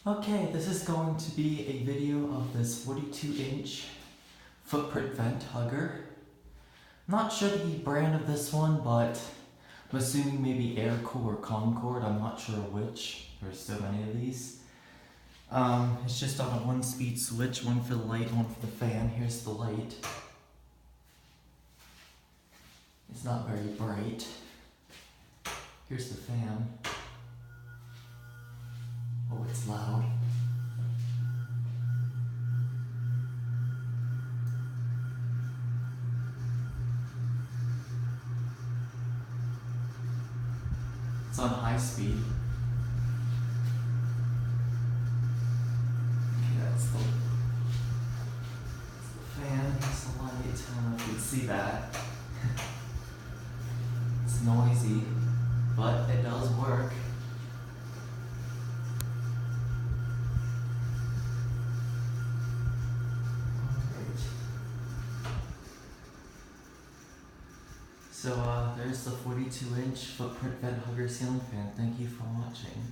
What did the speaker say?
Okay, this is going to be a video of this 42-inch footprint vent hugger. Not sure the brand of this one, but I'm assuming maybe Airco or Concord, I'm not sure which. There's so many of these. It's just on a 1-speed switch, one for the light, one for the fan. Here's the light. It's not very bright. Here's the fan. Oh, it's loud. It's on high speed. Okay, that's the fan. Here's the light. I don't know if you can see that. It's noisy, but it does work. So there's the 42-inch footprint vent hugger ceiling fan. Thank you for watching.